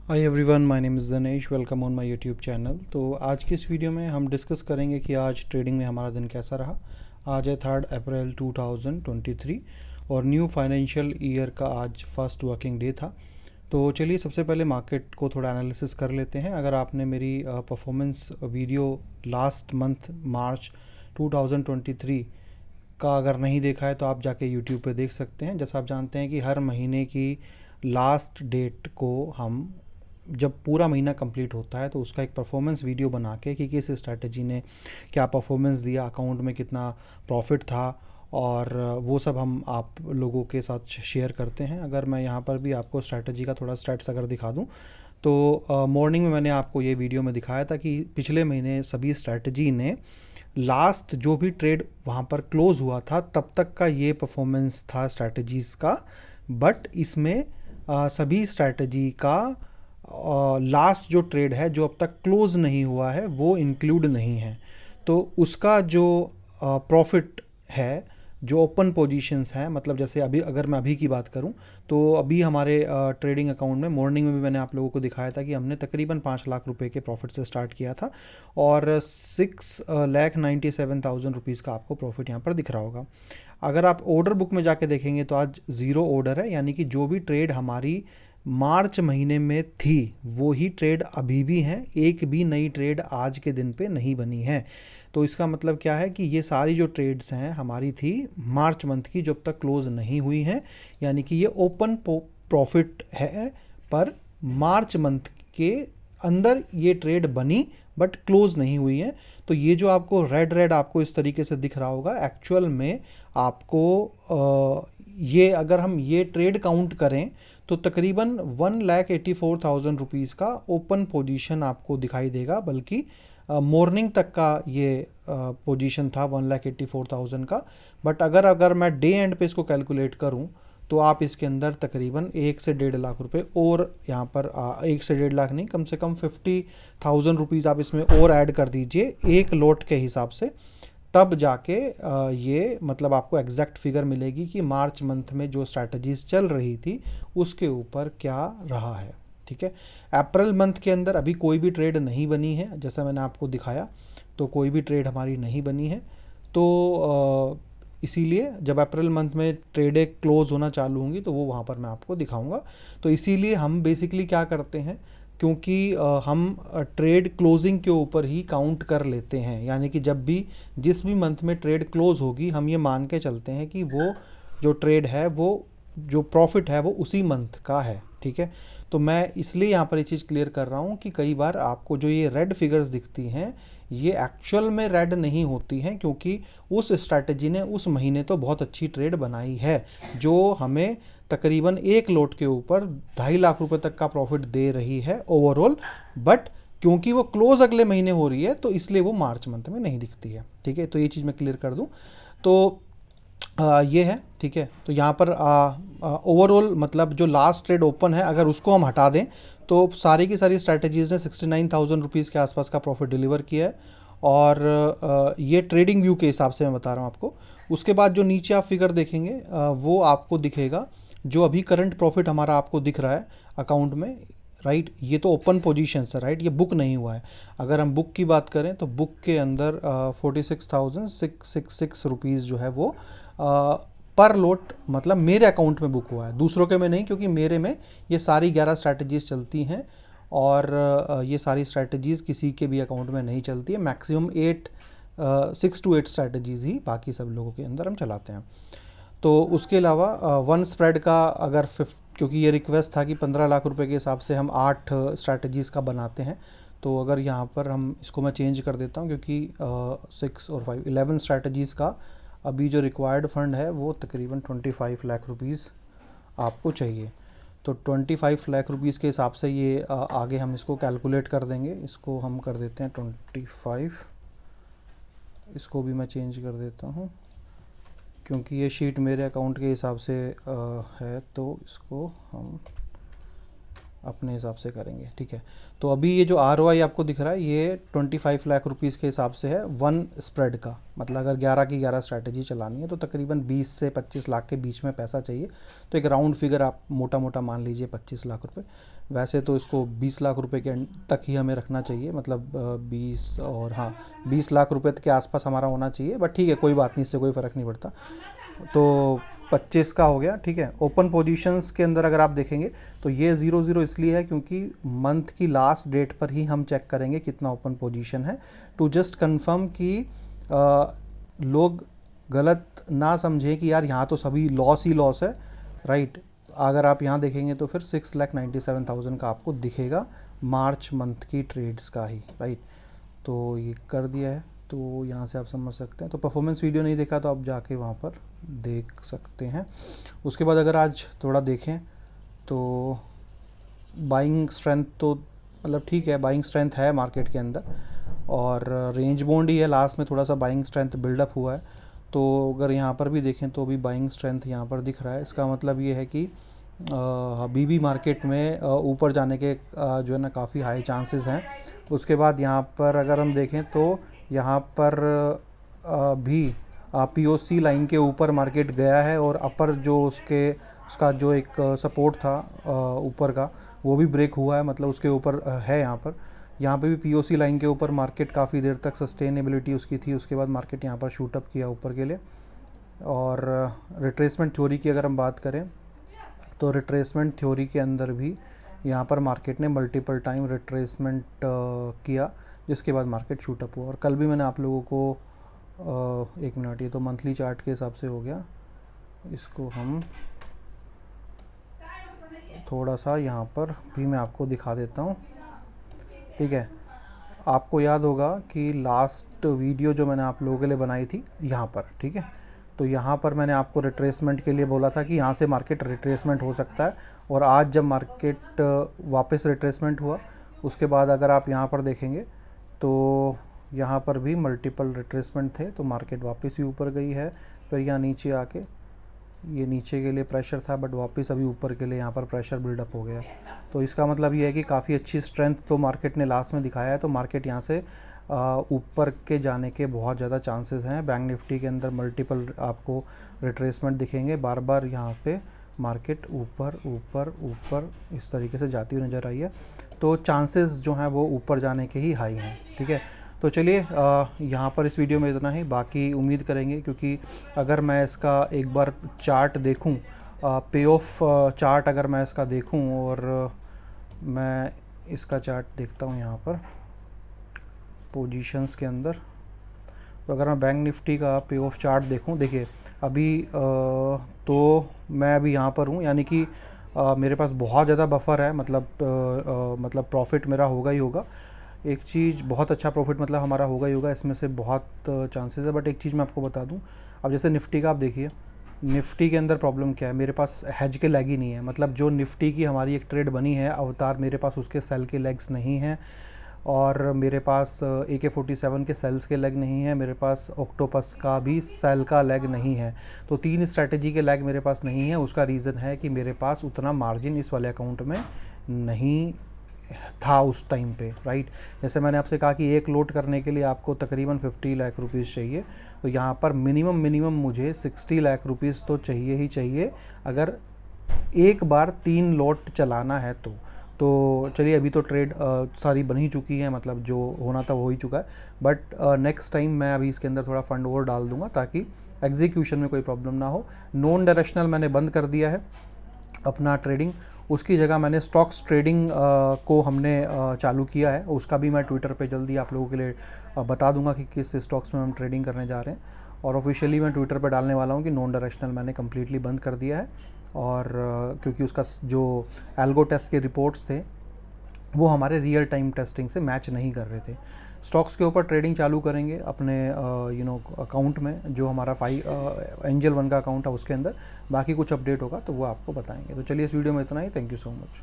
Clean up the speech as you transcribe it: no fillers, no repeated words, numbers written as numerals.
Hi everyone, my name is Dinesh. Welcome on my YouTube channel. तो आज की इस वीडियो में हम डिस्कस करेंगे कि आज ट्रेडिंग में हमारा दिन कैसा रहा। आज है 3 अप्रैल 2023 और न्यू फाइनेंशियल ईयर का आज फर्स्ट वर्किंग डे था। तो चलिए सबसे पहले मार्केट को थोड़ा एनालिसिस कर लेते हैं। अगर आपने मेरी परफॉर्मेंस वीडियो लास्ट मंथ मार्च 2023 का अगर नहीं देखा है तो आप जाके यूट्यूब पे देख सकते हैं। जैसा आप जानते हैं कि हर महीने की लास्ट डेट को हम जब पूरा महीना कंप्लीट होता है तो उसका एक परफॉर्मेंस वीडियो बना के कि किस स्ट्रैटेजी ने क्या परफॉर्मेंस दिया, अकाउंट में कितना प्रॉफिट था और वो सब हम आप लोगों के साथ शेयर करते हैं। अगर मैं यहाँ पर भी आपको स्ट्रैटेजी का थोड़ा स्टैट्स अगर दिखा दूँ तो मॉर्निंग में मैंने आपको ये वीडियो में दिखाया था कि पिछले महीने सभी स्ट्रैटेजी ने लास्ट जो भी ट्रेड वहाँ पर क्लोज हुआ था तब तक का ये परफॉर्मेंस था स्ट्रैटेजीज़ का। बट इसमें सभी स्ट्रैटेजी का लास्ट जो ट्रेड है जो अब तक क्लोज नहीं हुआ है वो इंक्लूड नहीं है। तो उसका जो प्रॉफिट है, जो ओपन पोजीशंस हैं, मतलब जैसे अभी अगर मैं अभी की बात करूं तो अभी हमारे ट्रेडिंग अकाउंट में मॉर्निंग में भी मैंने आप लोगों को दिखाया था कि हमने तकरीबन 5 लाख रुपए के प्रॉफिट से स्टार्ट किया था और 6,97,000 रुपीज़ का आपको प्रॉफिट यहाँ पर दिख रहा होगा। अगर आप ऑर्डर बुक में जाके देखेंगे तो आज ज़ीरो ऑर्डर है, यानी कि जो भी ट्रेड हमारी मार्च महीने में थी वो ही ट्रेड अभी भी हैं। एक भी नई ट्रेड आज के दिन पे नहीं बनी है। तो इसका मतलब क्या है कि ये सारी जो ट्रेड्स हैं हमारी थी मार्च मंथ की जो अब तक क्लोज नहीं हुई हैं, यानी कि ये ओपन प्रॉफिट है पर मार्च मंथ के अंदर ये ट्रेड बनी बट क्लोज नहीं हुई है। तो ये जो आपको रेड रेड आपको इस तरीके से दिख रहा होगा, एक्चुअल में आपको ये अगर हम ये ट्रेड काउंट करें तो तकरीबन 1,84,000 रुपीज़ का ओपन पोजीशन आपको दिखाई देगा। बल्कि मॉर्निंग तक का ये पोजीशन था 1,84,000 का। बट अगर मैं डे एंड पे इसको कैलकुलेट करूं तो आप इसके अंदर तकरीबन 1 से 1.5 लाख रुपए और यहाँ पर 1 से 1.5 लाख नहीं, कम से कम 50,000 रुपीज़ आप इसमें और ऐड कर दीजिए एक लोट के हिसाब से। तब जाके ये मतलब आपको एग्जैक्ट फिगर मिलेगी कि मार्च मंथ में जो स्ट्रैटेजीज चल रही थी उसके ऊपर क्या रहा है। ठीक है, अप्रैल मंथ के अंदर अभी कोई भी ट्रेड नहीं बनी है, जैसा मैंने आपको दिखाया तो कोई भी ट्रेड हमारी नहीं बनी है। तो इसीलिए जब अप्रैल मंथ में ट्रेडें क्लोज होना चालू होंगी तो वो वहाँ पर मैं आपको दिखाऊंगा। तो इसीलिए हम बेसिकली क्या करते हैं, क्योंकि हम ट्रेड क्लोजिंग के ऊपर ही काउंट कर लेते हैं, यानी कि जब भी जिस भी मंथ में ट्रेड क्लोज होगी हम ये मान के चलते हैं कि वो जो ट्रेड है वो जो प्रॉफिट है वो उसी मंथ का है। ठीक है, तो मैं इसलिए यहाँ पर ये चीज़ क्लियर कर रहा हूँ कि कई बार आपको जो ये रेड फिगर्स दिखती हैं ये एक्चुअल में रेड नहीं होती हैं, क्योंकि उस स्ट्रैटेजी ने उस महीने तो बहुत अच्छी ट्रेड बनाई है जो हमें तकरीबन एक लोट के ऊपर 2.5 लाख रुपए तक का प्रॉफिट दे रही है ओवरऑल। बट क्योंकि वो क्लोज अगले महीने हो रही है तो इसलिए वो मार्च मंथ में नहीं दिखती है। ठीक है, तो ये चीज़ मैं क्लियर कर दूं। तो ये है। ठीक है, तो यहाँ पर ओवरऑल मतलब जो लास्ट ट्रेड ओपन है अगर उसको हम हटा दें तो सारी की सारी स्ट्रैटेजीज़ ने 69,000 रुपीज़ के आसपास का प्रॉफिट डिलीवर किया है। और ये ट्रेडिंग व्यू के हिसाब से मैं बता रहा हूँ आपको। उसके बाद जो नीचे आप फिगर देखेंगे वो आपको दिखेगा जो अभी करंट प्रॉफिट हमारा आपको दिख रहा है अकाउंट में। राइट, ये तो ओपन पोजीशन है, राइट, ये बुक नहीं हुआ है। अगर हम बुक की बात करें तो बुक के अंदर 46,666 रुपीज़ जो है वो पर लोट मतलब मेरे अकाउंट में बुक हुआ है, दूसरों के में नहीं, क्योंकि मेरे में ये सारी 11 स्ट्रैटेजीज़ चलती हैं और ये सारी स्ट्रैटेजीज़ किसी के भी अकाउंट में नहीं चलती है। मैक्सिमम 6 to 8 स्ट्रैटेजीज़ ही बाकी सब लोगों के अंदर हम चलाते हैं। तो उसके अलावा वन स्प्रेड का अगर क्योंकि ये रिक्वेस्ट था कि 15 लाख रुपए के हिसाब से हम 8 स्ट्रैटेजीज़ का बनाते हैं, तो अगर यहाँ पर हम इसको मैं चेंज कर देता हूँ क्योंकि 6 और 5 11 स्ट्रैटेजीज़ का अभी जो रिक्वायर्ड फंड है वो तकरीबन 25 लाख रुपीज़ आपको चाहिए। तो 25 लाख रुपीज़ के हिसाब से ये आगे हम इसको कैलकुलेट कर देंगे। इसको हम कर देते हैं 25, इसको भी मैं चेंज कर देता हूँ क्योंकि ये शीट मेरे अकाउंट के हिसाब से है, तो इसको हम अपने हिसाब से करेंगे, ठीक है। तो अभी ये जो ROI आपको दिख रहा है ये 25 लाख रुपीज़ के हिसाब से है वन स्प्रेड का, मतलब अगर 11 की 11 स्ट्रैटेजी चलानी है तो तकरीबन 20 से 25 लाख के बीच में पैसा चाहिए। तो एक राउंड फिगर आप मोटा मोटा मान लीजिए 25 लाख रुपए। वैसे तो इसको 20 लाख रुपए के तक ही हमें रखना चाहिए, मतलब 20 और हाँ 20 लाख रुपए के आसपास हमारा होना चाहिए, बट ठीक है कोई बात नहीं, इससे कोई फ़र्क नहीं पड़ता। तो 25 का हो गया, ठीक है। ओपन पोजीशंस के अंदर अगर आप देखेंगे तो ये 0 इसलिए है क्योंकि मंथ की लास्ट डेट पर ही हम चेक करेंगे कितना ओपन पोजीशन है, टू जस्ट कंफर्म कि लोग गलत ना समझे कि यार यहाँ तो सभी लॉस ही लॉस है, राइट। अगर आप यहाँ देखेंगे तो फिर 6,97,000 का आपको दिखेगा मार्च मंथ की ट्रेड्स का ही, राइट। तो ये कर दिया है, तो यहाँ से आप समझ सकते हैं। तो परफॉर्मेंस वीडियो नहीं देखा तो आप जाके वहाँ पर देख सकते हैं। उसके बाद अगर आज थोड़ा देखें तो बाइंग स्ट्रेंथ तो मतलब ठीक है, बाइंग स्ट्रेंथ है मार्केट के अंदर, और रेंज बाउंड ही है, लास्ट में थोड़ा सा बाइंग स्ट्रेंथ बिल्डअप हुआ है। तो अगर यहाँ पर भी देखें तो भी बाइंग स्ट्रेंथ यहाँ पर दिख रहा है। इसका मतलब ये है कि अभी भी मार्केट में ऊपर जाने के जो है ना काफ़ी हाई चांसेस हैं। उसके बाद यहाँ पर अगर हम देखें तो यहाँ पर भी POC लाइन के ऊपर मार्केट गया है, और अपर जो उसका जो एक सपोर्ट था ऊपर का वो भी ब्रेक हुआ है, मतलब उसके ऊपर है। यहाँ पे भी POC लाइन के ऊपर मार्केट काफ़ी देर तक सस्टेनेबिलिटी उसकी थी। उसके बाद मार्केट यहाँ पर शूट अप किया ऊपर के लिए। और रिट्रेसमेंट थ्योरी की अगर हम बात करें तो रिट्रेसमेंट थ्योरी के अंदर भी यहाँ पर मार्केट ने मल्टीपल टाइम रिट्रेसमेंट किया, जिसके बाद मार्केट शूट अप हुआ। और कल भी मैंने आप लोगों को एक मिनट, ये तो मंथली चार्ट के हिसाब से हो गया, इसको हम थोड़ा सा यहाँ पर भी मैं आपको दिखा देता हूँ, ठीक है। आपको याद होगा कि लास्ट वीडियो जो मैंने आप लोगों के लिए बनाई थी यहाँ पर, ठीक है, तो यहाँ पर मैंने आपको रिट्रेसमेंट के लिए बोला था कि यहाँ से मार्केट रिट्रेसमेंट हो सकता है। और आज जब मार्केट वापस रिट्रेसमेंट हुआ, उसके बाद अगर आप यहाँ पर देखेंगे तो यहाँ पर भी मल्टीपल रिट्रेसमेंट थे, तो मार्केट वापस ही ऊपर गई है। फिर यहाँ नीचे आके ये नीचे के लिए प्रेशर था, बट वापस अभी ऊपर के लिए यहाँ पर प्रेशर बिल्डअप हो गया। तो इसका मतलब ये है कि काफ़ी अच्छी स्ट्रेंथ तो मार्केट ने लास्ट में दिखाया है। तो मार्केट यहाँ से ऊपर के जाने के बहुत ज़्यादा चांसेस हैं। बैंक निफ्टी के अंदर मल्टीपल आपको रिट्रेसमेंट दिखेंगे, बार बार यहाँ पे मार्केट ऊपर ऊपर ऊपर इस तरीके से जाती हुई नज़र आई है। तो चांसेस जो हैं वो ऊपर जाने के ही हाई हैं, ठीक है। तो चलिए यहाँ पर इस वीडियो में इतना ही। बाकी उम्मीद करेंगे, क्योंकि अगर मैं इसका एक बार चार्ट देखूँ, पे ऑफ चार्ट अगर मैं इसका देखूँ, और मैं इसका चार्ट देखता हूँ यहाँ पर पोजीशंस के अंदर, तो अगर मैं बैंक निफ्टी का पे ऑफ चार्ट देखूँ, देखिए अभी तो मैं अभी यहाँ पर हूँ, यानी कि मेरे पास बहुत ज़्यादा बफर है, मतलब प्रॉफिट मेरा होगा ही होगा। एक चीज़ बहुत अच्छा प्रॉफिट मतलब हमारा होगा ही होगा, इसमें से बहुत चांसेस है। बट एक चीज़ मैं आपको बता दूं, अब जैसे निफ्टी का आप देखिए, निफ्टी के अंदर प्रॉब्लम क्या है, मेरे पास हेज के लेग ही नहीं है। मतलब जो निफ्टी की हमारी एक ट्रेड बनी है अवतार, मेरे पास उसके सेल के लेग्स नहीं हैं, और मेरे पास AK-47 के सेल्स के लेग नहीं है, मेरे पास ऑक्टोपस का भी सेल का लेग नहीं है। तो 3 स्ट्रैटेजी के लेग मेरे पास नहीं है। उसका रीज़न है कि मेरे पास उतना मार्जिन इस वाले अकाउंट में नहीं था उस टाइम पे, राइट। जैसे मैंने आपसे कहा कि एक लोड करने के लिए आपको तकरीबन 50 लाख रुपीज़ चाहिए, तो यहाँ पर मिनिमम मुझे 60 लाख रुपीज़ तो चाहिए ही चाहिए, अगर एक बार 3 लोट चलाना है तो चलिए अभी तो ट्रेड सारी बन ही चुकी है, मतलब जो होना था वो हो ही चुका है। बट नेक्स्ट टाइम मैं अभी इसके अंदर थोड़ा फंड और डाल दूंगा ताकि एग्जीक्यूशन में कोई प्रॉब्लम ना हो। नॉन डायरेक्शनल मैंने बंद कर दिया है अपना ट्रेडिंग, उसकी जगह मैंने स्टॉक्स ट्रेडिंग को हमने चालू किया है। उसका भी मैं ट्विटर पे जल्दी आप लोगों के लिए बता दूंगा कि किस स्टॉक्स में हम ट्रेडिंग करने जा रहे हैं। और ऑफिशियली मैं ट्विटर पे डालने वाला हूँ कि नॉन डायरेक्शनल मैंने कम्प्लीटली बंद कर दिया है, और क्योंकि उसका जो एल्गो टेस्ट के रिपोर्ट्स थे वो हमारे रियल टाइम टेस्टिंग से मैच नहीं कर रहे थे। स्टॉक्स के ऊपर ट्रेडिंग चालू करेंगे अपने अकाउंट में, जो हमारा एंजल वन का अकाउंट है उसके अंदर। बाकी कुछ अपडेट होगा तो वो आपको बताएंगे। तो चलिए इस वीडियो में इतना ही। Thank you so much.